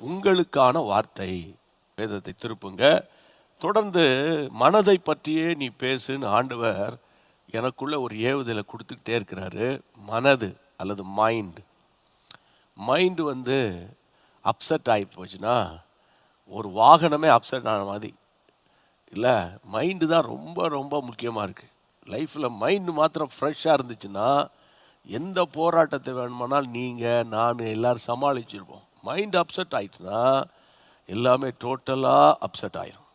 உங்களுக்கான வார்த்தை. வேதத்தை திருப்புங்க. தொடர்ந்து மனதை பற்றியே நீ பேசுன்னு ஆண்டவர் எனக்குள்ள ஒரு ஏவுதலை கொடுத்துக்கிட்டே இருக்கிறாரு. மனது அல்லது மைண்டு அப்செட் ஆகி போச்சுன்னா ஒரு வாகனமே அப்செட் ஆன மாதிரி இல்லை, மைண்டு தான் ரொம்ப ரொம்ப முக்கியமாக இருக்குது லைஃப்பில். மைண்டு மாத்திரம் ஃப்ரெஷ்ஷாக இருந்துச்சுன்னா எந்த போராட்டத்தை வேணுமானால் நீங்கள் நான் எல்லோரும் சமாளிச்சிருப்போம். மைண்டு அப்செட் ஆகிட்டுன்னா எல்லாமே டோட்டலாக அப்செட் ஆயிரும்.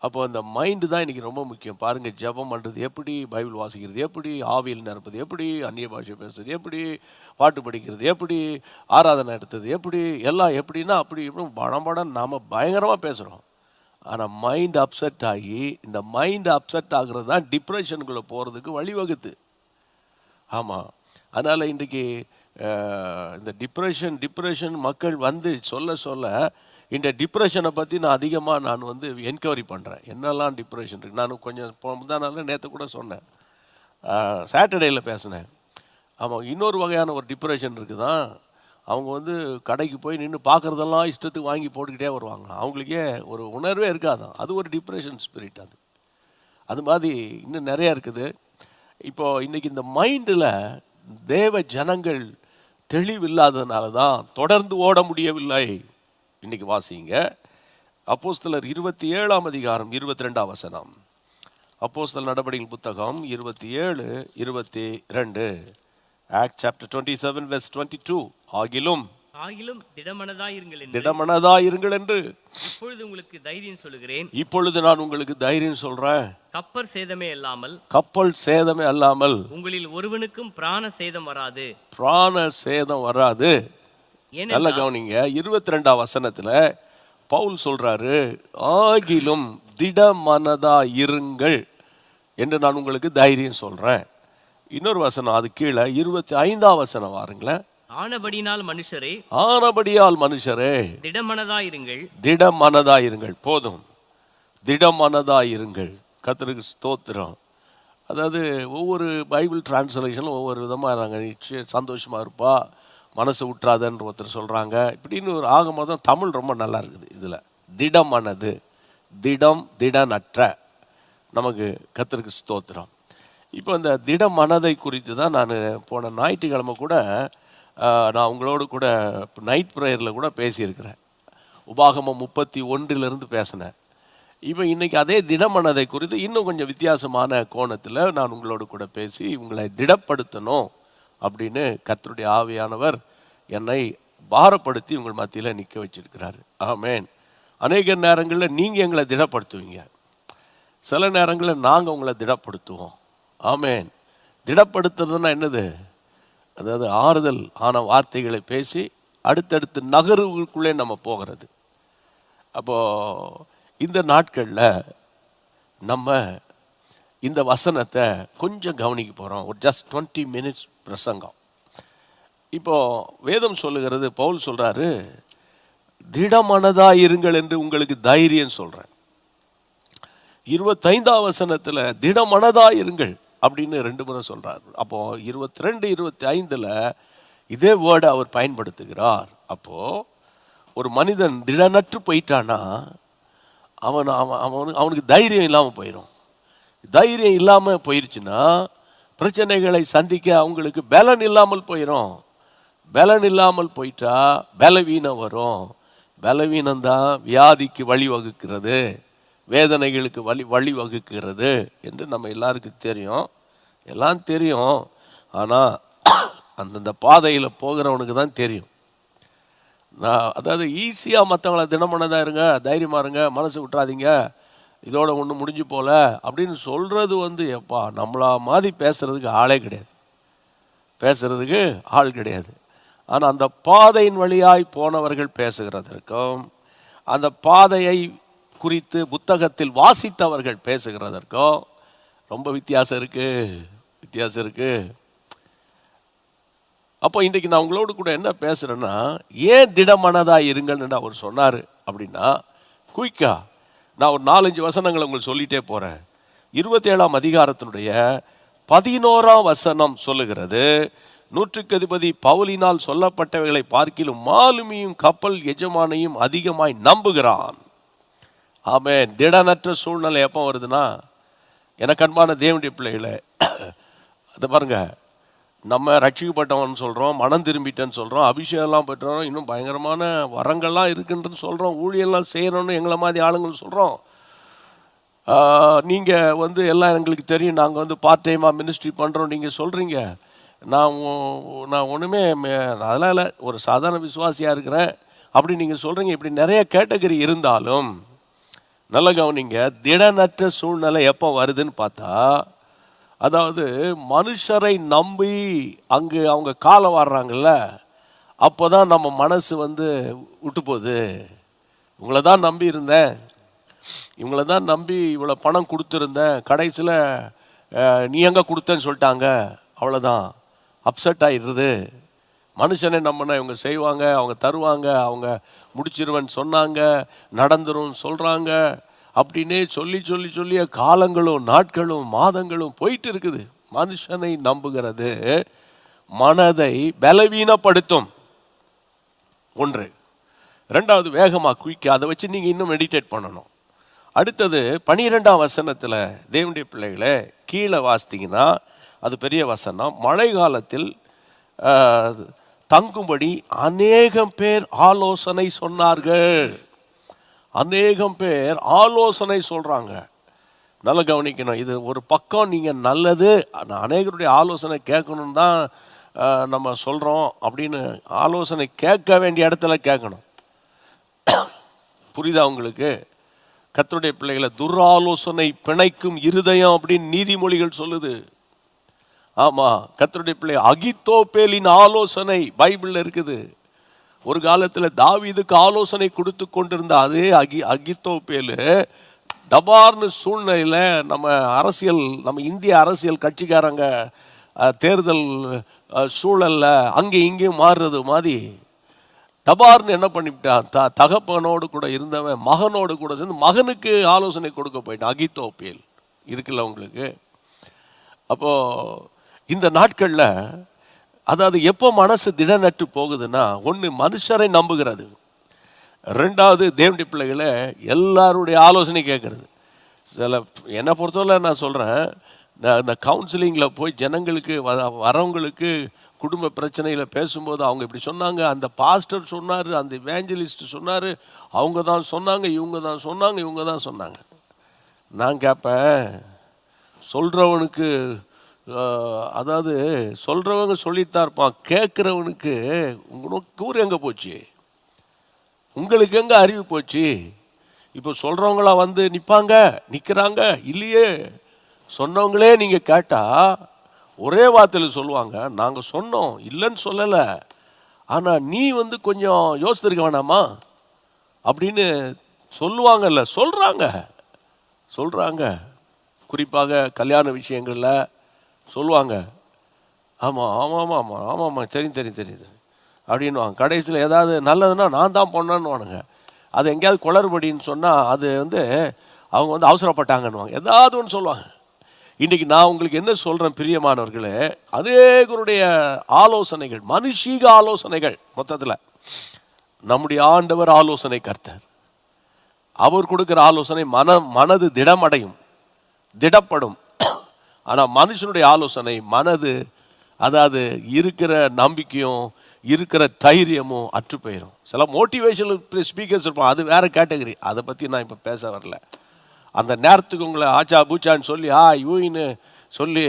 அப்போ அந்த மைண்டு தான் இன்றைக்கி ரொம்ப முக்கியம். பாருங்கள், ஜெபம் பண்ணுறது எப்படி, பைபிள் வாசிக்கிறது எப்படி, ஆவியில் நிரப்பது எப்படி, அந்நிய பாஷை பேசுறது எப்படி, பாட்டு படிக்கிறது எப்படி, ஆராதனை நடத்துறது எப்படி, எல்லாம் எப்படின்னா அப்படி இப்படி படம் நாம் பயங்கரமாக பேசுகிறோம். ஆனால் மைண்ட் அப்செட் ஆகி இந்த மைண்டு அப்செட் ஆகிறது தான் டிப்ரெஷனுக்குள்ளே போகிறதுக்கு வழிவகுத்து. ஆமாம், அதனால் இன்றைக்கி இந்த டிப்ரெஷன் மக்கள் சொல்ல இந்த டிப்ரெஷனை பற்றி நான் அதிகமாக என்கொயரி பண்ணுறேன். என்னெல்லாம் டிப்ரெஷன் இருக்குது. நான் கொஞ்சம் முந்தானால நேற்று கூட சொன்னேன், சாட்டர்டேயில் பேசினேன். ஆமாம், இன்னொரு வகையான ஒரு டிப்ரெஷன் இருக்குது தான். அவங்க கடைக்கு போய் நின்று பார்க்குறதெல்லாம் இஷ்டத்துக்கு வாங்கி போட்டுக்கிட்டே வருவாங்க. அவங்களுக்கே ஒரு உணர்வே இருக்காதான். அது ஒரு டிப்ரெஷன் ஸ்பிரிட். அது மாதிரி இன்னும் நிறையா இருக்குது. இப்போது இன்றைக்கி இந்த மைண்டில் தேவ ஜனங்கள் தெளிவில்லாததுனால தான் தொடர்ந்து ஓட முடியவில்லை. இன்றைக்கி வாசிங்க அப்போஸ்தலர் 27ஆம் அதிகாரம் 22ஆம் வசனம். அப்போஸ்தலர் நடபடிகள் புத்தகம் 27:22. Acts chapter 27 verse 22. ஆகிலும் திடமனதாயிருங்கள் என்று இப்பொழுது உங்களுக்கு தைரியம் சொல்லுகிறேன். இப்பொழுது நான் உங்களுக்கு தைரியம் சொல்றேன். கப்பல் சேதமே அல்லாமல் உங்களில் ஒருவனுக்கும் பிராண சேதம் வராது. நல்ல கவனிங்க, 22ஆம் வசனத்துல பவுல் சொல்றாரு, ஆகிலும் திடமனதாயிருங்கள் என்று நான் உங்களுக்கு தைரியம் சொல்றேன். இன்னொரு வசனம் அது கீழே 25ஆம் வசனம் வாருங்களேன். ஆனபடியால் மனுஷரே திடமனதாயிருங்கள். போதும், திடமனதாயிருங்கள். கர்த்தருக்கு ஸ்தோத்திரம். அதாவது ஒவ்வொரு பைபிள் டிரான்ஸ்லேஷனில் ஒவ்வொரு விதமாக நாங்கள் சந்தோஷமாக இருப்பா, மனசு விட்டுறாதன்னு ஒருத்தர் சொல்கிறாங்க. இப்படின்னு ஒரு ஆகும்போது தான் தமிழ் ரொம்ப நல்லா இருக்குது. இதில் திடமனது, திடனற்ற, நமக்கு கர்த்தருக்கு ஸ்தோத்திரம். இப்போ இந்த திடமனதை குறித்து தான் நான் போன ஞாயிற்றுக்கிழமை கூட நான் உங்களோடு கூட நைட் ப்ரேயரில் கூட பேசியிருக்கிறேன். உபாகமம் 31 பேசினேன். இப்போ இன்றைக்கி அதே திடமனதை குறித்து இன்னும் கொஞ்சம் வித்தியாசமான கோணத்தில் நான் உங்களோடு கூட பேசி உங்களை திடப்படுத்தணும் அப்படின்னு கர்த்தருடைய ஆவியானவர் என்னை பாரப்படுத்தி உங்கள் மத்தியில் நிற்க வச்சிருக்கிறாரு. ஆமேன். அநேக நேரங்களில் நீங்கள் எங்களை திடப்படுத்துவீங்க, சில நேரங்களில் நாங்கள் உங்களை திடப்படுத்துவோம். ஆமேன். திடப்படுத்துறதுன்னா என்னது? அதாவது ஆறுதல் ஆன வார்த்தைகளை பேசி அடுத்தடுத்து நகர்வுக்குள்ளே நம்ம போகிறது. அப்போது இந்த நாட்களில் நம்ம இந்த வசனத்தை கொஞ்சம் கவனிக்க போகிறோம். ஒரு ஜஸ்ட் 20 மினிட்ஸ் பிரசங்கம். இப்போது வேதம் சொல்லுகிறது, பவுல் சொல்கிறாரு, திடமனதாக இருங்கள் என்று உங்களுக்கு தைரியம் சொல்கிறேன். 25ஆம் வசனத்தில் திடமனதாக இருங்கள் அப்படின்னு 2 முறை சொல்கிறார். அப்போது 22, 25 இதே வேர்டை அவர் பயன்படுத்துகிறார். அப்போது ஒரு மனிதன் திடனற்று போயிட்டான்னா அவனுக்கு தைரியம் இல்லாமல் போயிடும். தைரியம் இல்லாமல் போயிடுச்சுன்னா பிரச்சனைகளை சந்திக்க அவங்களுக்கு பலன் இல்லாமல் போயிடும். பலன் இல்லாமல் போயிட்டா பலவீனம் வரும். பலவீனம்தான் வியாதிக்கு வழிவகுக்கிறது, வேதனைகளுக்கு வழிவகுக்கிறது என்று நம்ம எல்லாருக்கும் தெரியும், எல்லாம் தெரியும். ஆனால் அந்தந்த பாதையில் போகிறவனுக்கு தான் தெரியும். அதாவது ஈஸியாக மற்றவங்களை தினமனதாக இருங்க, தைரியமாக இருங்க, மனசு விட்டுறாதீங்க, இதோட ஒன்று முடிஞ்சு போல அப்படின்னு சொல்கிறது எப்பா நம்மளா மாதிரி பேசுகிறதுக்கு ஆள் கிடையாது. ஆனால் அந்த பாதையின் வழியாய் போனவர்கள் பேசுகிறதற்கும் அந்த பாதையை குறித்து புத்தகத்தில் வாசித்தவர்கள் பேசுகிறதற்கும் ரொம்ப வித்தியாசம் இருக்குது. அப்போ இன்றைக்கி நான் உங்களோடு கூட என்ன பேசுகிறேன்னா, ஏன் திடமனதாக இருங்கள்னு அவர் சொன்னார் அப்படின்னா, குயிக்கா நான் ஒரு 4-5 வசனங்களை உங்களுக்கு சொல்லிகிட்டே போகிறேன். 27ஆம் அதிகாரத்தினுடைய 11ஆம் வசனம் சொல்லுகிறது, நூற்றுக்கு அதிபதி பவுலினால் சொல்லப்பட்டவைகளை பார்க்கிலும் மாலுமியும் கப்பல் எஜமானையும் அதிகமாய் நம்புகிறான். ஆமென். திடனற்ற சூழ்நிலை எப்போ வருதுன்னா, எனக்கு அன்பான தேவனுடைய பிள்ளைகளை, அதை பாருங்க, நம்ம ரட்சிக்கப்பட்டவன் சொல்கிறோம், மனம் திரும்பிட்டேன்னு சொல்கிறோம், அபிஷேகம்லாம் பெற்றோம், இன்னும் பயங்கரமான வரங்கள்லாம் இருக்குன்றது சொல்கிறோம், ஊழியெல்லாம் செய்யணும்னு எங்களை மாதிரி ஆளுங்கள் சொல்கிறோம். நீங்கள் எல்லாம் எங்களுக்கு தெரியும், நாங்கள் பார்ட் டைமாக மினிஸ்ட்ரி பண்ணுறோம் நீங்கள் சொல்கிறீங்க. நான் ஒன்றுமே அதெல்லாம் இல்லை, ஒரு சாதாரண விசுவாசியாக இருக்கிறேன் அப்படி நீங்கள் சொல்கிறீங்க. இப்படி நிறைய கேட்டகரி இருந்தாலும் நல்ல கவனிங்க, திடனற்ற சூழ்நிலை எப்போ வருதுன்னு பார்த்தா, அதாவது மனுஷரை நம்பி அங்கு அவங்க காலம் வாடுறாங்கல்ல, அப்போ தான் நம்ம மனசு விட்டு போகுது. இவங்கள தான் நம்பி இருந்தேன், இவங்கள தான் நம்பி இவ்வளோ பணம் கொடுத்துருந்தேன், கடைசியில் நீ எங்கே கொடுத்தேன்னு சொல்லிட்டாங்க, அவ்வளோதான் அப்செட் ஆகிடுறது. மனுஷனை நம்பினா இவங்க செய்வாங்க, அவங்க தருவாங்க, அவங்க முடிச்சிருவேன்னு சொன்னாங்க, நடந்துரும் சொல்கிறாங்க அப்படின்னே சொல்லி சொல்லி சொல்லிய காலங்களும் நாட்களும் மாதங்களும் போயிட்டு இருக்குது. மனுஷனை நம்புகிறது மனதை பலவீனப்படுத்தும். ஒன்று. ரெண்டாவது, வேகமாக குயிக்க, அதை வச்சு நீங்கள் இன்னும் மெடிடேட் பண்ணணும். அடுத்தது 12ஆம் வசனத்தில் தேவனுடைய பிள்ளைகளை கீழே வாசித்தீங்கன்னா அது பெரிய வசனம். மழை காலத்தில் தங்கும்படி அநேகம் பேர் ஆலோசனை சொன்னார்கள். அநேகம் பேர் ஆலோசனை சொல்கிறாங்க. நல்லா கவனிக்கணும். இது ஒரு பக்கம் நீங்கள் நல்லது, அநேகருடைய ஆலோசனை கேட்கணும் தான் நம்ம சொல்கிறோம் அப்படின்னு ஆலோசனை கேட்க வேண்டிய இடத்துல கேட்கணும். புரியுதா உங்களுக்கு? கர்த்தருடைய பிள்ளைகளை, துராலோசனை பிணைக்கும் இருதயம் அப்படின்னு நீதிமொழிகள் சொல்லுது. ஆமாம், கர்த்தருடைய பிள்ளை, அகித்தோப்பேலின் ஆலோசனை பைபிளில் இருக்குது. ஒரு காலத்தில் தாவீதுக்கு ஆலோசனை கொடுத்து கொண்டிருந்த அதே அகித்தோப்பேல் டபார்னு சூழ்நிலையில் நம்ம இந்திய அரசியல் கட்சிக்காரங்க தேர்தல் சூழலில் அங்கே இங்கேயும் மாறுறது மாதிரி டபார்னு என்ன பண்ணிவிட்டான், தகப்பனோடு கூட இருந்தவன் மகனோடு கூட சேர்ந்து மகனுக்கு ஆலோசனை கொடுக்க போயிட்டான். அகித்தோப்பேல் இருக்குல்ல உங்களுக்கு. அப்போது இந்த நாட்களில், அதாவது எப்போ மனசு திடனற்று போகுதுன்னா, ஒன்று மனுஷரை நம்புகிறது, ரெண்டாவது தேவனுடைய பிள்ளைகளை எல்லாருடைய ஆலோசனை கேட்குறது. சில என்னை பொறுத்தவரை நான் சொல்கிறேன், இந்த கவுன்சிலிங்கில் போய் ஜனங்களுக்கு வரவங்களுக்கு குடும்ப பிரச்சனையில் பேசும்போது அவங்க இப்படி சொன்னாங்க, அந்த பாஸ்டர் சொன்னார், அந்த இவேஞ்சலிஸ்ட் சொன்னார், அவங்க தான் சொன்னாங்க, இவங்க தான் சொன்னாங்க, இவங்க தான் சொன்னாங்க. நான் கேட்பேன், சொல்கிறவனுக்கு, அதாவது சொல்கிறவங்க சொல்லித்தான் இருப்பான், கேட்குறவனுக்கு உங்களுக்கு ஊர் எங்கே போச்சு, உங்களுக்கு எங்கே அறிவு போச்சு? இப்போ சொல்கிறவங்களா நிற்பாங்க, நிற்கிறாங்க இல்லையே. சொன்னவங்களே நீங்கள் கேட்டால் ஒரே வார்த்தையில் சொல்லுவாங்க, நாங்கள் சொன்னோம், இல்லைன்னு சொல்லலை, ஆனால் நீ கொஞ்சம் யோசித்திருக்க வேணாமா அப்படின்னு சொல்லுவாங்கல்ல. சொல்கிறாங்க குறிப்பாக கல்யாண விஷயங்களில் சொல்லுவாங்க. ஆமாம் தெரியுது அப்படின்வாங்க. கடைசியில் ஏதாவது நல்லதுன்னா நான் தான் பண்ணேன்னுவானுங்க. அது எங்கேயாவது குளறுபடின்னு சொன்னால் அது அவங்க அவசரப்பட்டாங்கன்னுவாங்க, ஏதாவது ஒன்று சொல்லுவாங்க. இன்றைக்கி நான் உங்களுக்கு என்ன சொல்கிறேன் பிரியமானவர்களே, அநேகருடைய ஆலோசனைகள் மனுஷீக ஆலோசனைகள். மொத்தத்தில் நம்முடைய ஆண்டவர் ஆலோசனை கர்த்தர், அவர் கொடுக்குற ஆலோசனை மனது திடப்படும். ஆனால் மனுஷனுடைய ஆலோசனை மனது, அதாவது இருக்கிற நம்பிக்கையும் இருக்கிற தைரியமும் அற்று போயிடும். சில மோட்டிவேஷனல் ஸ்பீக்கர்ஸ் இருப்பான், அது வேறு கேட்டகரி, அதை பற்றி நான் இப்போ பேச வரல. அந்த நேரத்துக்கு உங்களை ஆச்சா பூச்சான்னு சொல்லி யூயின்னு சொல்லி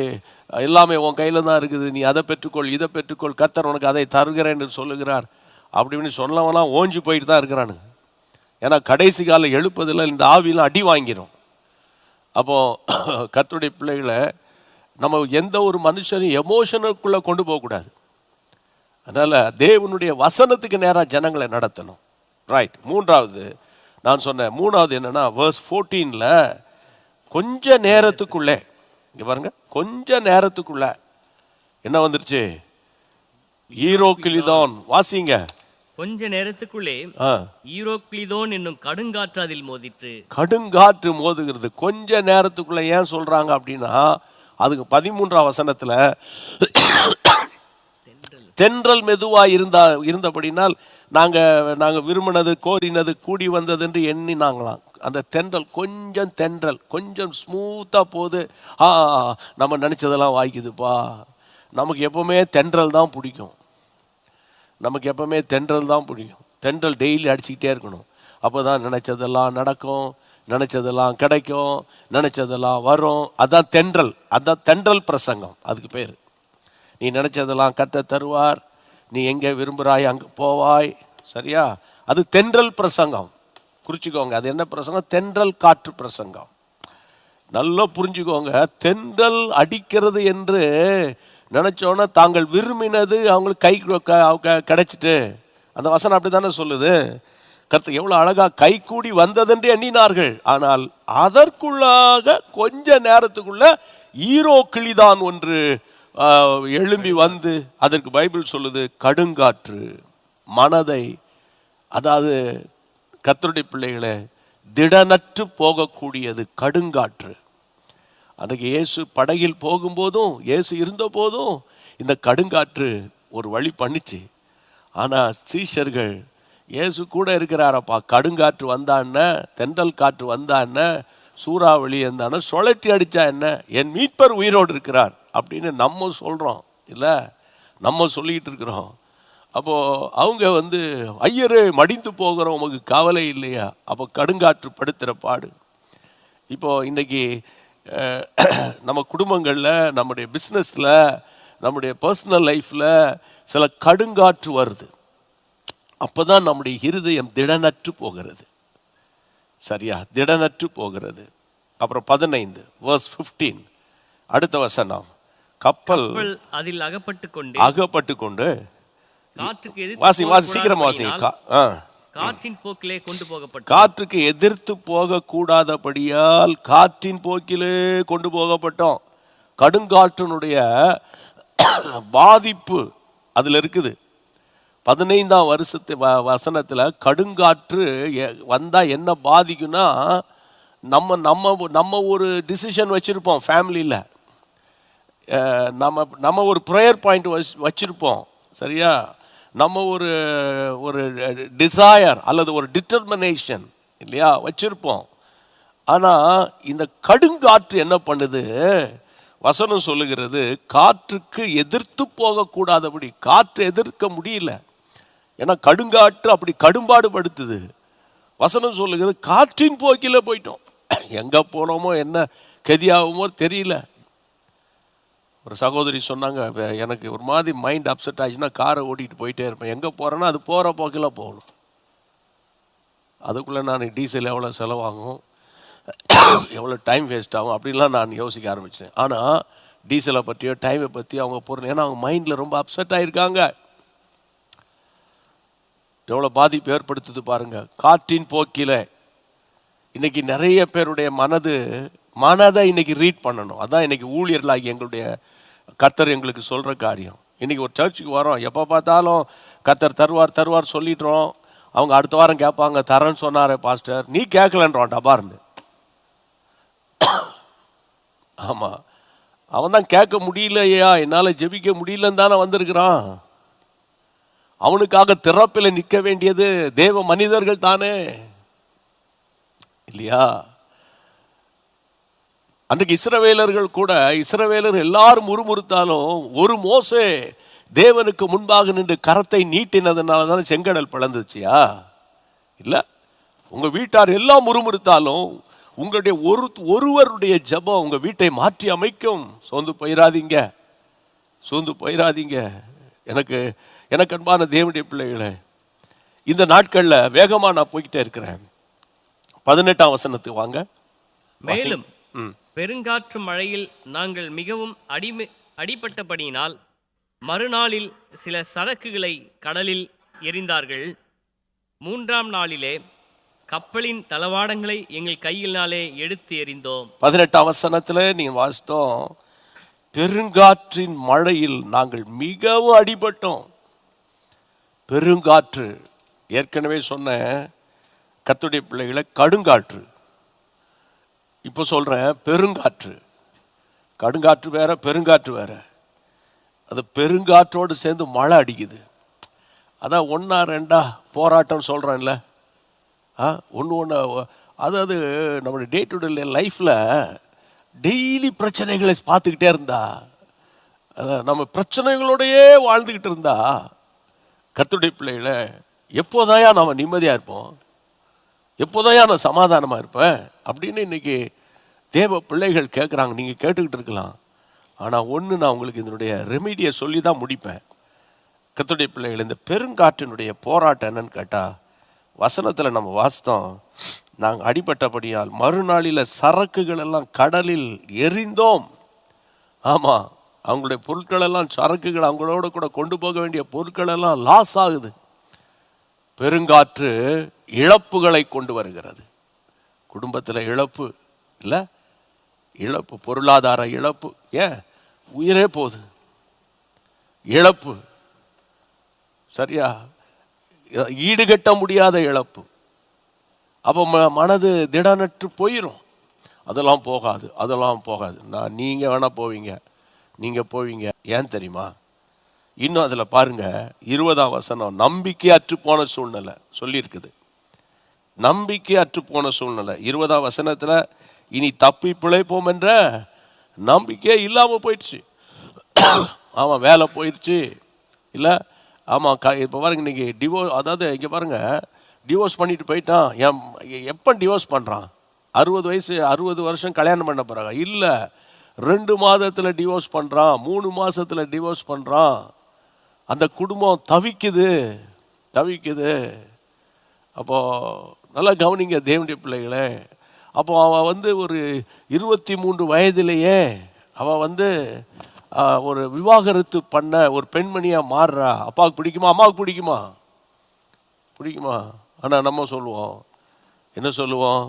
எல்லாமே உன் கையில் தான் இருக்குது, நீ அதை பெற்றுக்கொள் இதை பெற்றுக்கொள், கர்த்தர் உனக்கு அதை தருகிறேன் என்று சொல்லுகிறார் அப்படின்னு சொல்லவெல்லாம் ஓஞ்சி போயிட்டு தான் இருக்கிறானுங்க. ஏன்னா கடைசி காலம் எழுப்பதில் இந்த ஆவியெல்லாம் அடி வாங்கிடும். அப்போது கர்த்தருடைய பிள்ளைகளை, நம்ம எந்த ஒரு மனுஷனையும் எமோஷனுக்குள்ளே கொண்டு போகக்கூடாது. அதனால் தேவனுடைய வசனத்துக்கு நேராக ஜனங்களை நடத்தணும். ரைட். மூணாவது என்னென்னா, verse 14 கொஞ்ச நேரத்துக்குள்ளே, இங்கே பாருங்க, கொஞ்ச நேரத்துக்குள்ள என்ன வந்துருச்சு? ஈரோக்கிலிதோன். வாசிங்க. கொஞ்ச நேரத்துக்குள்ளே ஈரோக்லிதோன் என்னும் கடுங்காற்று அதில் மோதிற்று. கடுங்காற்று மோதுகிறது. கொஞ்ச நேரத்துக்குள்ள ஏன் சொல்றாங்க அப்படின்னா, அதுக்கு 13ஆம் வசனத்துல தென்றல் மெதுவாக இருந்தபடினால் நாங்கள் விரும்பினது கோரினது கூடி வந்தது என்று எண்ணினாங்களாம். அந்த தென்றல் கொஞ்சம் ஸ்மூத்தாக போகுது. நம்ம நினச்சதெல்லாம் வாய்க்குதுப்பா. நமக்கு எப்போவுமே தென்றல் தான் பிடிக்கும். தென்றல் டெய்லி அடிச்சுக்கிட்டே இருக்கணும். அப்போ தான் நினச்சதெல்லாம் நடக்கும், நினச்சதெல்லாம் கிடைக்கும், நினச்சதெல்லாம் வரும். அதான் தென்றல் பிரசங்கம் அதுக்கு பேர். நீ நினச்சதெல்லாம் கர்த்தர் தருவார், நீ எங்கே விரும்புகிறாய் அங்கே போவாய். சரியா? அது தென்றல் பிரசங்கம். குறிச்சிக்கோங்க, அது என்ன பிரசங்கம்? தென்றல் காற்று பிரசங்கம். நல்லா புரிஞ்சுக்கோங்க. தென்றல் அடிக்கிறது என்று நினச்சோன்னா தாங்கள் விரும்பினது அவங்களுக்கு கிடைச்சிட்டு, அந்த வசனம் அப்படி தானே சொல்லுது. கர்த்தர் எவ்வளோ அழகாக கை கூடி வந்ததென்று எண்ணினார்கள். ஆனால் அதற்குள்ளாக கொஞ்ச நேரத்துக்குள்ள ஈரோ கிளிதான் ஒன்று எழும்பி வந்து, அதற்கு பைபிள் சொல்லுது கடுங்காற்று மனதை, அதாவது கர்த்தருடைய பிள்ளைகளை திடனற்று போகக்கூடியது கடுங்காற்று. அன்றைக்கு இயேசு படகில் போகும்போதும் இயேசு இருந்த போதும் இந்த கடுங்காற்று ஒரு வழி பண்ணிச்சு. ஆனால் சீஷர்கள் இயேசு கூட இருக்கிறாரப்பா, கடுங்காற்று வந்தான்ன, தென்றல் காற்று வந்தான்ன, சூறாவளி இருந்தான, சுழட்டி அடித்தா என்ன, என் மீட்பர் உயிரோடு இருக்கிறார் அப்படின்னு நம்ம சொல்கிறோம் இல்லை, நம்ம சொல்லிக்கிட்டு இருக்கிறோம். அப்போது அவங்க ஐயரே மடிந்து போகிறோம், உமக்கு கவலை இல்லையா? அப்போ கடுங்காற்று படுத்துகிற பாடு. இப்போது இன்றைக்கி நம்ம குடும்பங்களில், நம்முடைய பிஸ்னஸில், நம்முடைய பர்சனல் லைஃப்பில் சில கடுங்காற்று வருது. அப்போ தான் நம்முடைய இருதயம் திடனற்று போகிறது. சரியா? திடனற்று போகிறது. அப்புறம் 15 verse 15 அடுத்த வசனம், கப்பல் அதில் அகப்பட்டு கொண்டு வாசி சீக்கிரம் வாசி. காற்றின் போக்கிலே கொண்டு போகப்பட்டு, காற்றுக்கு எதிர்த்து போக கூடாதபடியால் காற்றின் போக்கிலே கொண்டு போகப்பட்டோம். கடுங்காற்றினுடைய பாதிப்பு அதில் இருக்குது. 15ஆம் வசனத்தில் கடுங்காற்று வந்தால் என்ன பாதிக்கும்னா, நம்ம ஒரு டிசிஷன் வச்சுருப்போம் ஃபேமிலியில், நம்ம ஒரு ப்ரேயர் பாயிண்ட் வச்சுருப்போம். சரியா? நம்ம ஒரு டிசையர் அல்லது ஒரு டிட்டர்மினேஷன் இல்லையா வச்சுருப்போம். ஆனால் இந்த கடுங்காற்று என்ன பண்ணுது? வசனம் சொல்லுகிறது காற்றுக்கு எதிர்த்து போகக்கூடாதபடி. காற்று எதிர்க்க முடியல, ஏன்னா கடுங்காற்று அப்படி கடும்பாடு படுத்துது. வசனம் சொல்லுகிறது காற்றின் போக்கில் போயிட்டோம். எங்கே போனோமோ என்ன கதியாகுமோ தெரியல. ஒரு சகோதரி சொன்னாங்க, எனக்கு ஒரு மாதிரி மைண்ட் அப்செட் ஆச்சுன்னா காரை ஓட்டிகிட்டு போயிட்டே இருப்பேன். எங்கே போகிறேன்னா அது போகிற போக்கில் போகணும். அதுக்குள்ளே நான் டீசல் எவ்வளோ செலவாகும், எவ்வளோ டைம் வேஸ்ட் ஆகும் அப்படின்லாம் நான் யோசிக்க ஆரம்பித்தேன். ஆனால் டீசலை பற்றியோ டைமை பற்றியோ அவங்க போகிறேன், ஏன்னா அவங்க மைண்டில் ரொம்ப அப்செட் ஆகிருக்காங்க. எவ்வளோ பாதிப்பு ஏற்படுத்துது பாருங்கள். காற்றின் போக்கில் இன்றைக்கி நிறைய பேருடைய மனதை இன்றைக்கி ரீட் பண்ணணும். அதான் இன்றைக்கி ஊழியர்களாகி எங்களுடைய கர்த்தர் எங்களுக்கு சொல்கிற காரியம். இன்றைக்கி ஒரு சர்ச்சுக்கு வரோம், எப்போ பார்த்தாலும் கர்த்தர் தருவார் சொல்லிடுறோம். அவங்க அடுத்த வாரம் கேட்பாங்க, தரேன்னு சொன்னாரே பாஸ்டர், நீ கேட்கலன்றோம் டபார்னு. ஆமாம், அவன் தான் கேட்க முடியலையா, என்னால் ஜெபிக்க முடியலன்னு தானே வந்திருக்கிறான். அவனுக்காக திறப்பில் நிற்க வேண்டியது தேவ மனிதர்கள் தானே இல்லையா? அன்றைக்கு இஸ்ரவேலர் எல்லாரும் முறுமுறுத்தாலும் ஒரு மோசே தேவனுக்கு முன்பாக நின்று கரத்தை நீட்டினதுனால தானே செங்கடல் பிளந்துச்சியா? இல்லை, உங்கள் வீட்டார் எல்லாம் முறுமுறுத்தாலும் உங்களுடைய ஒருவருடைய ஜெபம் உங்கள் வீட்டை மாற்றி அமைக்கும். சோர்ந்து போயிடாதீங்க. எனக்கு அன்பான தேவனுடைய பிள்ளைகளே, இந்த நாட்களில் வேகமாக நான் போய்கிட்டே இருக்கிறேன். 18ஆம் வசனத்துக்கு வாங்க. மேலும் பெருங்காற்று மழையில் நாங்கள் மிகவும் அடிபட்டபடியினால் மறுநாளில் சில சரக்குகளை கடலில் எறிந்தார்கள். 3ஆம் நாளிலே கப்பலின் தளவாடங்களை எங்கள் கையினாலே எடுத்து எறிந்தோம். 18ஆம் வசனத்தில் நீங்கள் வாசித்தோம், பெருங்காற்றின் மழையில் நாங்கள் மிகவும் அடிபட்டோம். பெருங்காற்று, ஏற்கனவே சொன்ன கர்த்தருடைய பிள்ளைகளை கடுங்காற்று, இப்போ சொல்கிறேன் பெருங்காற்று. கடுங்காற்று வேற, பெருங்காற்று வேற. அது பெருங்காற்றோடு சேர்ந்து மழை அடிக்குது. அதான் ஒன்றா ரெண்டா போராட்டம் சொல்கிறேன்ல. ஒன்று அதாவது நம்மளுடைய டே டு டே லைஃப்பில் டெய்லி பிரச்சனைகளை பார்த்துக்கிட்டே இருந்தா, நம்ம பிரச்சனைகளோடையே வாழ்ந்துக்கிட்டு இருந்தா, கர்த்தருடைய பிள்ளைகளை எப்போதாயா நம்ம நிம்மதியாக இருப்போம், எப்போதாயா நான் சமாதானமாக இருப்பேன் அப்படின்னு இன்னைக்கு தேவ பிள்ளைகள் கேட்குறாங்க. நீங்கள் கேட்டுக்கிட்டு இருக்கலாம். ஆனால் ஒன்று, நான் உங்களுக்கு இதனுடைய ரெமிடியை சொல்லி தான் முடிப்பேன். கர்த்தருடைய பிள்ளைகள், இந்த பெருங்காற்றினுடைய போராட்டம் என்னன்னு கேட்டால், வசனத்தில் நம்ம வாசித்தோம், நாங்கள் அடிபட்டபடியால் மறுநாளில் சரக்குகள் எல்லாம் கடலில் எரிந்தோம். ஆமாம், அவங்களுடைய பொருட்களெல்லாம், சரக்குகள், அவங்களோட கூட கொண்டு போக வேண்டிய பொருட்கள் எல்லாம் லாஸ் ஆகுது. பெருங்காற்று இழப்புகளை கொண்டு வருகிறது. குடும்பத்தில் இழப்பு இல்லை, இழப்பு, பொருளாதார இழப்பு, ஏன் உயிரே போகுது, இழப்பு, சரியா, ஈடுகட்ட முடியாத இழப்பு. அப்போ மனது திடனற்று போயிடும். அதெல்லாம் போகாது, அதெல்லாம் போகாது. நீங்கள் வேணால் போவீங்க, நீங்கள் போவீங்க. ஏன் தெரியுமா? இன்னும் அதில் பாருங்க, 20ஆம் வசனம், நம்பிக்கை அற்றுப்போன சூழ்நிலை சொல்லியிருக்குது. நம்பிக்கை அற்றுப்போன சூழ்நிலை 20ஆம் வசனத்தில், இனி தப்பி பிழைப்போம் என்ற நம்பிக்கையே இல்லாமல் போயிடுச்சு. ஆமாம், வேலை போயிடுச்சு இல்லை, ஆமாம். இப்போ பாருங்க, இன்றைக்கி அதாவது இங்கே பாருங்கள், டிவோர்ஸ் பண்ணிட்டு போயிட்டான். எப்போ டிவோர்ஸ் பண்ணுறான்? 60 வயசு, 60 வருஷம் கல்யாணம் பண்ண போகிறாங்க. இல்லை, 2 மாதத்தில் டிவோர்ஸ் பண்ணுறான், 3 மாதத்தில் டிவோர்ஸ் பண்ணுறான். அந்த குடும்பம் தவிக்குது. அப்போது நல்லா கவனிங்க தேவனுடைய பிள்ளைகளே. அப்போ அவள் ஒரு 23 வயதிலேயே அவள் ஒரு விவாகரத்து பண்ண ஒரு பெண்மணியாக மாறுறா. அப்பாவுக்கு பிடிக்குமா? அம்மாவுக்கு பிடிக்குமா? ஆனால் நம்ம சொல்லுவோம், என்ன சொல்லுவோம்?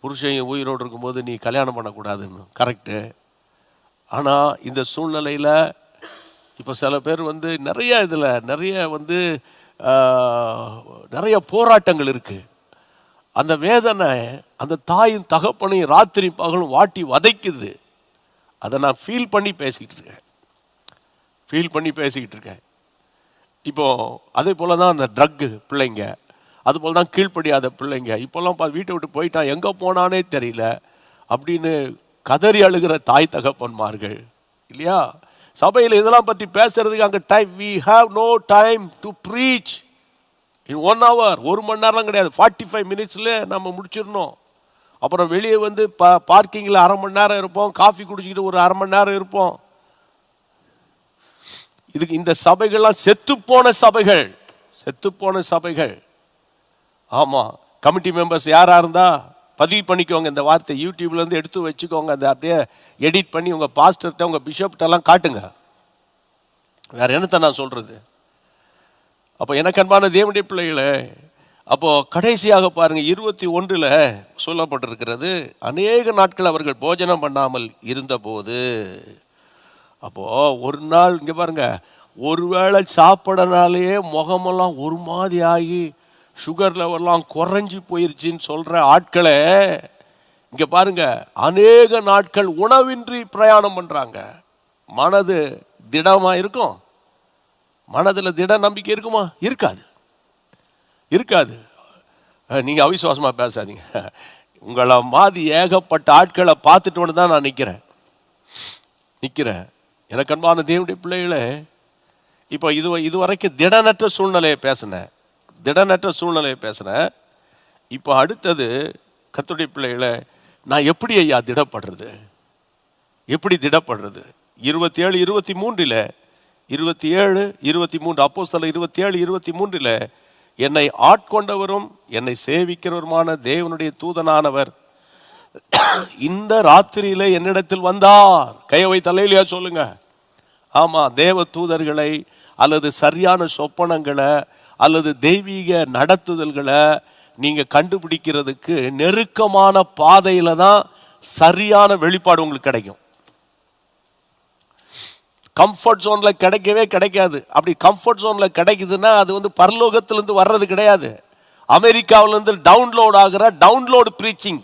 புருஷன் உயிரோடு இருக்கும்போது நீ கல்யாணம் பண்ணக்கூடாதுன்னு. கரெக்டு. ஆனால் இந்த சூழ்நிலையில் இப்போ சில பேர் நிறைய இதில் நிறைய போராட்டங்கள் இருக்குது. அந்த வேதனை அந்த தாயும் தகப்பனையும் ராத்திரி பகலும் வாட்டி வதைக்குது. அதை நான் ஃபீல் பண்ணி பேசிக்கிட்டு இருக்கேன். இப்போது அதே போல் தான் அந்த ட்ரக்கு பிள்ளைங்க, அதுபோல் தான் கீழ்ப்படியாத பிள்ளைங்க. இப்போல்லாம் வீட்டை விட்டு போயிட்டான், எங்கே போனானே தெரியல அப்படின்னு கதறி அழுகிற தாய் தகப்பன்மார்கள் இல்லையா? சபையில் இதெல்லாம் பற்றி பேசுறதுக்கு அங்கே time, we have no time to preach in 1 hour. 1 மணி நேரம் கிடையாது, 45 மினிட்ஸில் நம்ம முடிச்சிடணும். அப்புறம் வெளியே பார்க்கிங்கில் 1/2 மணி நேரம் இருப்போம், காஃபி குடிச்சிக்கிட்டு ஒரு 1/2 மணி நேரம் இருப்போம். இதுக்கு இந்த சபைகள்லாம் செத்துப்போன சபைகள். ஆமாம், கமிட்டி மெம்பர்ஸ் யாராக இருந்தால் பதிவு பண்ணிக்கோங்க. இந்த வார்த்தை யூடியூப்லேருந்து எடுத்து வச்சுக்கோங்க. அந்த அப்படியே எடிட் பண்ணி உங்கள் பாஸ்டர்கிட்ட, உங்கள் பிஷப்கிட்டலாம் காட்டுங்க. வேறு என்னத்தை நான் சொல்கிறது? அப்போ எனக்கு அன்பான தேவனுடைய பிள்ளைகளே, அப்போது கடைசியாக பாருங்கள், 21 சொல்லப்பட்டிருக்கிறது, அநேக நாட்கள் அவர்கள் போஜனம் பண்ணாமல் இருந்தபோது. அப்போது ஒரு நாள் இங்கே பாருங்கள், ஒருவேளை சாப்பிடனாலேயே முகமெல்லாம் ஒரு மாதிரி ஆகி சுகர் லெவல்லாம் குறைஞ்சி போயிருச்சின்னு சொல்கிற ஆட்களே இங்கே பாருங்க, அநேக நாட்கள் உணவின்றி பிரயாணம் பண்ணுறாங்க. மனது திடமாக இருக்கும்? மனதில் திட நம்பிக்கை இருக்குமா? இருக்காது. நீங்கள் அவிசுவாசமாக பேசாதீங்க. உங்களை மாதிரி ஏகப்பட்ட ஆட்களை பார்த்துட்டு தான் நான் நிற்கிறேன். எனக்கு அன்பான தேவனுடைய பிள்ளைகளே, இப்போ இதுவரைக்கும் திடனற்ற சூழ்நிலையை பேசினேன். இப்போ அடுத்தது கர்த்தருடைய பிள்ளைகளை, நான் எப்படி ஐயா திடப்படுறது? 27, 23 அப்போஸ்தலர் 27, 23 என்னை ஆட்கொண்டவரும் என்னை சேவிக்கிறவருமான தேவனுடைய தூதனானவர் இந்த ராத்திரியிலே என்னிடத்தில் வந்தார். கையவை தலையிலையா சொல்லுங்க. ஆமாம், தேவ தூதர்களை அல்லது சரியான சொப்பனங்களை அல்லது தெய்வீக நடத்துதல்களை நீங்கள் கண்டுபிடிக்கிறதுக்கு நெருக்கமான பாதையில் தான் சரியான வெளிப்பாடு உங்களுக்கு கிடைக்கும். கம்ஃபர்ட் ஜோனில் கிடைக்காது. அப்படி கம்ஃபர்ட் ஜோனில் கிடைக்குதுன்னா அது பரலோகத்திலேருந்து வர்றது கிடையாது. அமெரிக்காவிலேருந்து டவுன்லோட் ஆகிற டவுன்லோடு ப்ரீச்சிங்,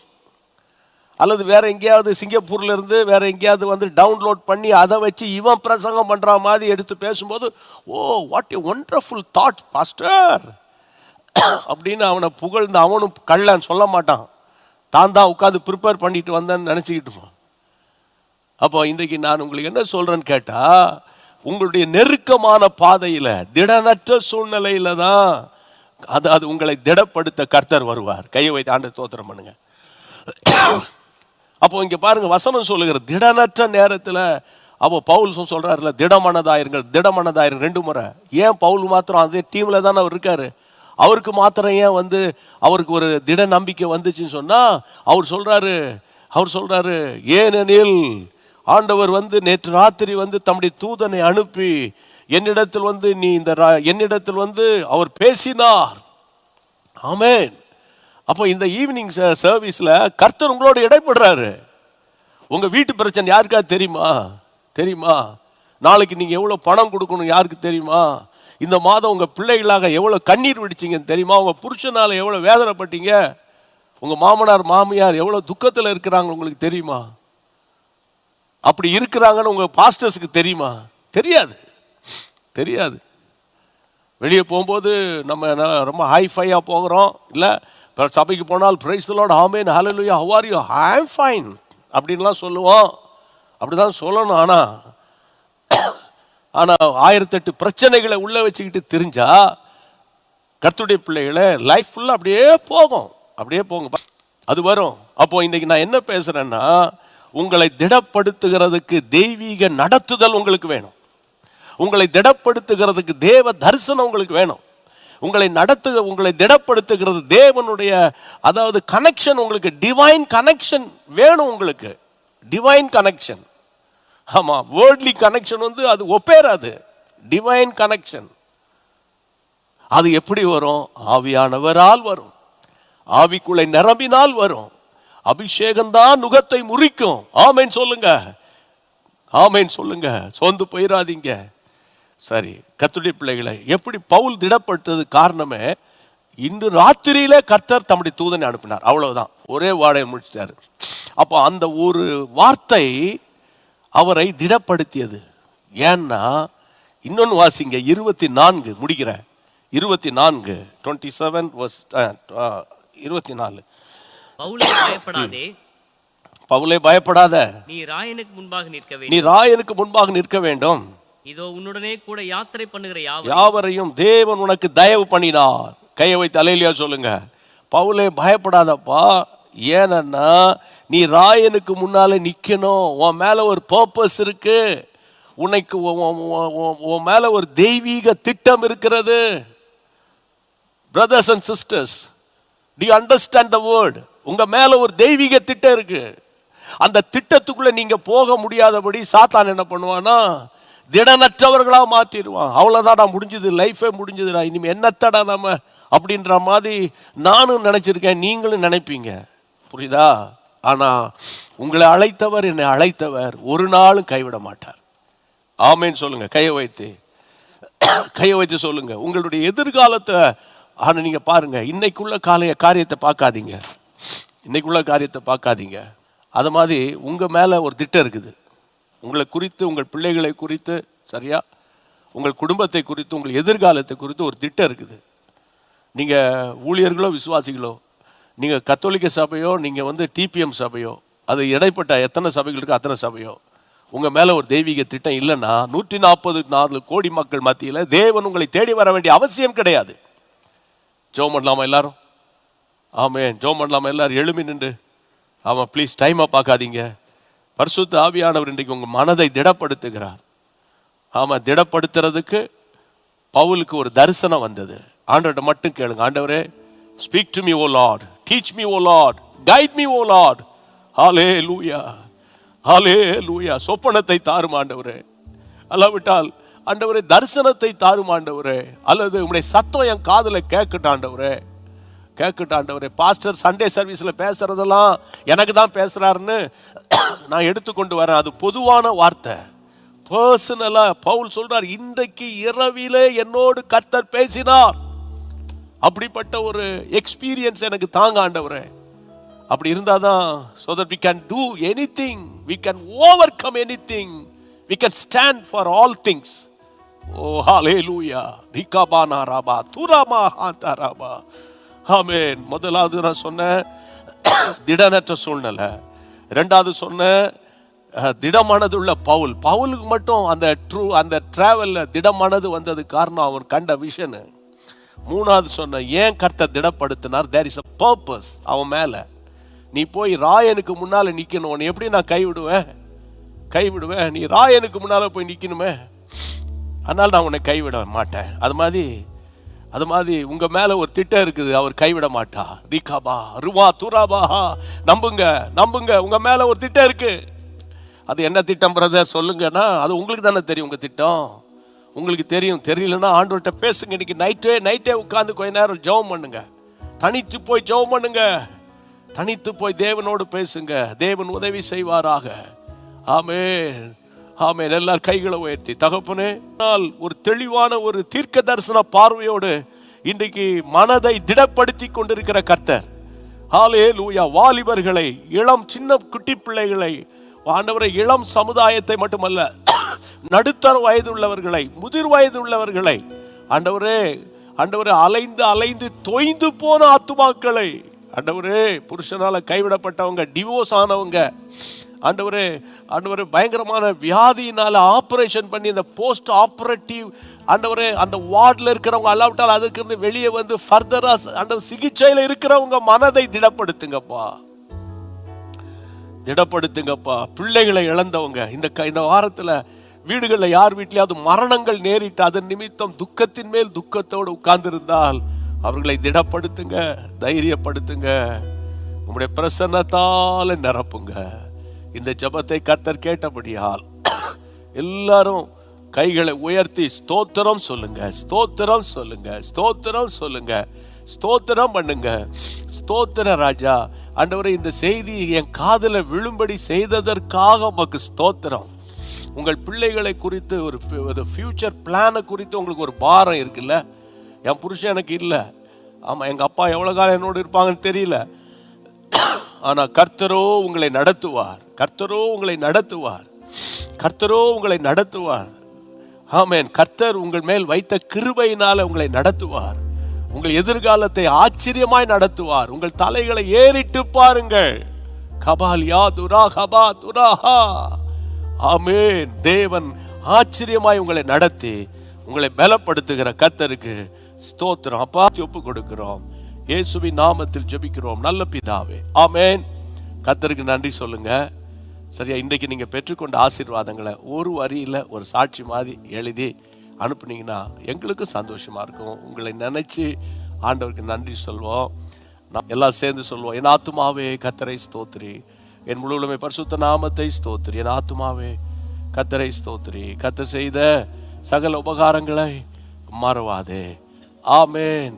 அல்லது வேற எங்கேயாவது சிங்கப்பூர்ல இருந்து வேற எங்கேயாவது வந்து டவுன்லோட் பண்ணி அதை வச்சு இவன் பிரசங்கம் பண்ற மாதிரி எடுத்து பேசும்போது, oh what a wonderful thought pastor அப்படின்னு அவனை புகழ்ந்து அவனும் கள்ளன்னு சொல்ல மாட்டான். தான் உட்காந்து ப்ரிப்பேர் பண்ணிட்டு வந்தேன்னு நினச்சிக்கிட்டுமா. அப்போ இன்றைக்கு நான் உங்களுக்கு என்ன சொல்றேன்னு கேட்டா, உங்களுடைய நெருக்கமான பாதையில திடனற்ற சூழ்நிலையில தான் அது உங்களை திடப்படுத்த கர்த்தர் வருவார். கையை வைத்து ஆண்டவரை ஸ்தோத்திரம் பண்ணுங்க. அப்போ இங்க பாருங்க, வசனம் சொல்லுகிற திடனற்ற நேரத்தில் அப்போ பவுல் சொல்றாருல, திடமனதாயிருங்கள் திடமனதாயிருங்க 2 முறை. ஏன் பவுல் மாத்திரம் அதே டீம்ல தானே அவர் இருக்காரு, அவருக்கு மாத்திரம் ஏன் வந்து அவருக்கு ஒரு திட நம்பிக்கை வந்துச்சுன்னு சொன்னா, அவர் சொல்றாரு ஏனெனில் ஆண்டவர் வந்து நேற்று ராத்திரி வந்து தம்முடைய தூதனை அனுப்பி என்னிடத்தில் வந்து என்னிடத்தில் வந்து அவர் பேசினார். ஆமென். அப்போ இந்த ஈவினிங் சர்வீஸ்ல கர்த்தர் உங்களோட இடைப்படுறாரு. உங்க வீட்டு பிரச்சனை யாருக்காவது தெரியுமா? நாளைக்கு நீங்க எவ்வளவு பணம் கொடுக்கணும் யாருக்கு தெரியுமா? இந்த மாதம் உங்க பிள்ளைகளாக எவ்வளவு கண்ணீர் விடிச்சிங்கன்னு தெரியுமா? உங்க புருஷனால எவ்வளவு வேதனைப்பட்டீங்க? உங்க மாமனார் மாமியார் எவ்வளவு துக்கத்தில் இருக்கிறாங்க உங்களுக்கு தெரியுமா? அப்படி இருக்கிறாங்கன்னு உங்க பாஸ்டர்ஸுக்கு தெரியுமா? தெரியாது. வெளியே போகும்போது நம்ம ரொம்ப ஹைஃபையாக போகிறோம், இல்லை சபைக்கு போனால் praise the lord, amen, hallelujah, how are you, I am fine அப்படின்லாம் சொல்லுவோம். அப்படிதான் சொல்லணும். ஆனால் 1008 பிரச்சனைகளை உள்ள வச்சுக்கிட்டு தெரிஞ்சா கர்த்தருடைய பிள்ளைகளை லைஃப் ஃபுல்லாக அப்படியே போங்க, அது வரும். அப்போ இன்னைக்கு நான் என்ன பேசுறேன்னா, உங்களை திடப்படுத்துகிறதுக்கு தெய்வீக நடத்துதல் உங்களுக்கு வேணும். உங்களை திடப்படுத்துகிறதுக்கு தேவ தரிசனம் உங்களுக்கு வேணும். உங்களை திடப்படுத்துகிறது தேவனுடைய அதாவது கனெக்ஷன், உங்களுக்கு டிவைன் கனெக்ஷன் வேணும். உங்களுக்கு டிவைன் கனெக்ஷன். ஆமா, வேர்ட்லி கனெக்ஷன் வந்து அது ஒப்பேராது. டிவைன் கனெக்ஷன் அது எப்படி வரும்? ஆவியானவரால் வரும், ஆவிக்குள்ளே நிரம்பினால் வரும். அபிஷேகம் தான் நுகத்தை முறிக்கும். ஆமென் சொல்லுங்க, சோர்ந்து போயிடாதீங்க. சரி, கர்த்தருடைய பிள்ளைகளை எப்படி பவுல் திடப்பட்டது காரணமே, இன்று ராத்திரியில கர்த்தர் தம்முடைய தூதனை அனுப்பினார். அவ்வளவுதான், ஒரே வார்த்தையை முடிச்சிட்டாரு. அப்போ அந்த ஒரு வார்த்தை அவரை திடப்படுத்தியது. ஏன்னா இன்னொன்னு வாசிங்க, 24 முடிக்கிறேன், 24 பவுலே பயப்படாத, நீ ராயனுக்கு முன்பாக நிற்க வேண்டும். இதோ உன்னுடனே கூட யாத்திரை பண்ணுகிற யாவரையும் தேவன் உனக்கு தயவு பண்ணினார். கையை வைத்து அல்லேலூயா சொல்லுங்க. பவுலே பயப்படாதப்பா, ஏன்னா நீ ராயனுக்கு முன்னாலே நிக்கணும். உன் மேல ஒரு பர்பஸ் இருக்கு, உனக்கு உன் மேல ஒரு தெய்வீக திட்டம் இருக்கிறது. Brothers and sisters, do you understand the word? உங்க மேல ஒரு தெய்வீக திட்டம் இருக்கு. அந்த திட்டத்துக்குள்ள நீங்க போக முடியாதபடி சாத்தான் என்ன பண்ணுவானா, திடனற்றவர்களா மாற்றிடுவான். அவ்வளவுதான், முடிஞ்சது, லைஃபே முடிஞ்சதுடா, இனிமே என்னத்தடா நம்ம அப்படின்ற மாதிரி நானும் நினைச்சிருக்கேன், நீங்களும் நினைப்பீங்க, புரியுதா? ஆனா உங்களை அழைத்தவர், என்னை அழைத்தவர் ஒரு நாளும் கைவிட மாட்டார். ஆமென் சொல்லுங்க. கையை வைத்து சொல்லுங்க. உங்களுடைய எதிர்காலத்தை ஆனா நீங்க பாருங்க, இன்னைக்குள்ள காரியத்தை பார்க்காதீங்க. அது மாதிரி உங்க மேல ஒரு திட்டம் இருக்குது. உங்களை குறித்து, உங்கள் பிள்ளைகளை குறித்து, சரியா, உங்கள் குடும்பத்தை குறித்து, உங்கள் எதிர்காலத்தை குறித்து ஒரு திட்டம் இருக்குது. நீங்க ஊழியர்களோ விசுவாசிகளோ, நீங்க கத்தோலிக்க சபையோ, நீங்க வந்து டிபிஎம் சபையோ, அது இடைப்பட்ட எத்தனை சபைகள் இருக்கு அத்தனை சபையோ, உங்க மேல ஒரு தெய்வீக திட்டம் இல்லைன்னா 144 கோடி மக்கள் மத்தியில் தேவன் உங்களை தேடி வர வேண்டிய அவசியம் கிடையாது. ஜெபம் பண்ணலாமா எல்லாரும்? ஆமென். ஜெபம் பண்ணலாமா எல்லாரும்? எழும்பி நின்று. ஆமா, ப்ளீஸ் டைமை பார்க்காதீங்க. பரிசுத்த ஆவியானவர் இன்றைக்கு உங்க மனதை திடப்படுத்துகிறார். ஆமா, திடப்படுத்துறதுக்கு பவுலுக்கு ஒரு தரிசனம் வந்தது. ஆண்டவர்கிட்ட மட்டும் கேளுங்க, ஆண்டவரே speak to me O Lord, teach me O Lord, guide me O Lord. Hallelujah, hallelujah. சொப்பனத்தை தாரும் ஆண்டவரே, அல்லாவிட்டால் ஆண்டவரே தரிசனத்தை தாரும் ஆண்டவரே, அல்லது உங்களுடைய சத்தம் என் காதுல கேட்கட்டும் ஆண்டவரே. பாஸ்டர் சண்டே சர்வீஸ்ல பேசுறதெல்லாம் எனக்கு தான் பேசுறாருன்னு நான் எடுத்துக்கொண்டு வரேன். அது பொதுவான வார்த்தை, பர்சனலா. பவுல் சொல்றார், இன்றைக்கு இரவிலே என்னோடு கர்த்தர் பேசினார். அப்படிப்பட்ட ஒரு எக்ஸ்பீரியன்ஸ் எனக்கு தாங்க ஆண்டவரே. அப்படி இருந்தாதான் so that we can do anything, we can overcome anything, we can stand for all things. Oh hallelujah. Rikabana raba turama hantaraba. ஆமென். முதலாவது நான் சொன்னேன் திடனற்ற சூழ்நிலை. இரண்டாவது சொன்னேன் திடமானதுள்ள பவுலுக்கு மட்டும் அந்த டிராவல்ல திடமானது வந்தது காரணம் அவன் கண்ட விஷன். மூணாவது சொன்ன ஏன் கர்த்தர் திடப்படுத்தினார், தேர் இஸ் a purpose அவன் மேல. நீ போய் ராயனுக்கு முன்னால நிக்கணும், உன்னை எப்படி நான் கைவிடுவேன், நீ ராயனுக்கு முன்னால போய் நிக்கணுமே, அதனால நான் உன்னை கைவிட மாட்டேன். அது மாதிரி உங்க மேல ஒரு திட்டம் இருக்குது, அவர் கைவிட மாட்டார். ரீகாபா ருவா துராபா, நம்புங்க உங்க மேல ஒரு திட்டம் இருக்கு. அது என்ன திட்டம் பிரதர் சொல்லுங்கன்னா, அது உங்களுக்கு தானே தெரியும். உங்க திட்டம் உங்களுக்கு தெரியும். தெரியலன்னா ஆண்டவர்கிட்ட பேசுங்க. இன்னைக்கு நைட்டே உட்கார்ந்து கொஞ்ச நேரம் ஜெபம் பண்ணுங்க. தனித்து போய் ஜெபம் பண்ணுங்க. தனித்து போய் தேவனோடு பேசுங்க. தேவன் உதவி செய்வாராக. ஆமென் ஆமென். எல்லாரும் கைகளை உயர்த்தி தகப்பனே, ஒரு தெளிவான ஒரு தீர்க்க தரிசன பார்வையோடு இன்றைக்கு மனதை திடப்படுத்தி கொண்டிருக்கிற கர்த்தர், ஹல்லேலூயா, வாலிபர்களை, இளம் சின்ன குட்டி பிள்ளைகளை, ஆண்டவரை, இளம் சமுதாயத்தை மட்டுமல்ல, நடுத்தர வயது உள்ளவர்களை, முதிர் வயது உள்ளவர்களை, ஆண்டவரே அலைந்து தொய்ந்து போன ஆத்துமாக்களை, ஆண்டவரே, புருஷனால கைவிடப்பட்டவங்க, டிவோர்ஸ் ஆனவங்க, ஆண்டவரே பயங்கரமான வியாதியினால ஆபரேஷன் பண்ணி இந்த போஸ்ட் ஆபரேட்டிவ், ஆண்டவரே அந்த வார்டில் இருக்கிறவங்க அல்லாவிட்டால் அதுக்கு இருந்து வெளியே வந்து ஃபர்தரா அந்த சிகிச்சையில் இருக்கிறவங்க மனதை திடப்படுத்துங்கப்பா. பிள்ளைகளை இழந்தவங்க, இந்த வாரத்தில் வீடுகளில் யார் வீட்லையாவது மரணங்கள் நேரிட்டு அதன் நிமித்தம் துக்கத்தின் மேல் துக்கத்தோடு உட்கார்ந்திருந்தால் அவர்களை திடப்படுத்துங்க, தைரியப்படுத்துங்க, உங்களுடைய பிரசன்னத்தால் நிரப்புங்க. இந்த ஜெபத்தை கர்த்தர் கேட்டபடியால் எல்லாரும் கைகளை உயர்த்தி ஸ்தோத்திரம் சொல்லுங்க, ஸ்தோத்திரம் சொல்லுங்க, ஸ்தோத்திரம் சொல்லுங்க, ஸ்தோத்திரம் பண்ணுங்க. ஸ்தோத்திர ராஜா, ஆண்டவரே, இந்த செய்தி என் காதுல விழும்படி செய்ததற்காக உமக்கு ஸ்தோத்திரம். உங்கள் பிள்ளைகளை குறித்து ஒரு ஃபியூச்சர் பிளானை குறித்து உங்களுக்கு ஒரு பாரம் இருக்குல்ல. என் புருஷன் எனக்கு இல்லை, ஆமா, எங்க அப்பா எவ்வளவு காலம் என்னோடு இருப்பாங்கன்னு தெரியல, ஆனா கர்த்தரோ உங்களை நடத்துவார், கர்த்தரோ உங்களை நடத்துவார், கர்த்தரோ உங்களை நடத்துவார். ஆமென். கர்த்தர் உங்கள் மேல் வைத்த கிருபையினால உங்களை நடத்துவார். உங்கள் எதிர்காலத்தை ஆச்சரியமாய் நடத்துவார். உங்கள் தலைகளை ஏறிட்டு பாருங்கள். கபாலியா துரா கபா துராஹா. ஆமென். தேவன் ஆச்சரியமாய் உங்களை நடத்தி உங்களை பலப்படுத்துகிற கர்த்தருக்கு ஸ்தோத்திரம். அப்பா, ஒப்பு கொடுக்கிறோம். இயேசுவின் நாமத்தில் ஜெபிக்கிறோம் நல்ல பிதாவே, ஆமென். கர்த்தருக்கு நன்றி சொல்லுங்க. சரியா, இன்றைக்கு நீங்க பெற்றுக்கொண்ட ஆசீர்வாதங்களை ஒரு வரியில ஒரு சாட்சி மாதிரி எழுதி அனுப்புனீங்கன்னா எங்களுக்கு சந்தோஷமா இருக்கும். உங்களை நினைச்சு ஆண்டவருக்கு நன்றி சொல்வோம். எல்லாம் சேர்ந்து சொல்வோம். என் ஆத்துமாவே கர்த்தரை ஸ்தோத்திரி, என் முழுவதுமே பரிசுத்த நாமத்தை ஸ்தோத்திரி. என் ஆத்துமாவே கர்த்தரை ஸ்தோத்திரி, கர்த்தர் செய்த சகல உபகாரங்களை மறவாதே. ஆமென்.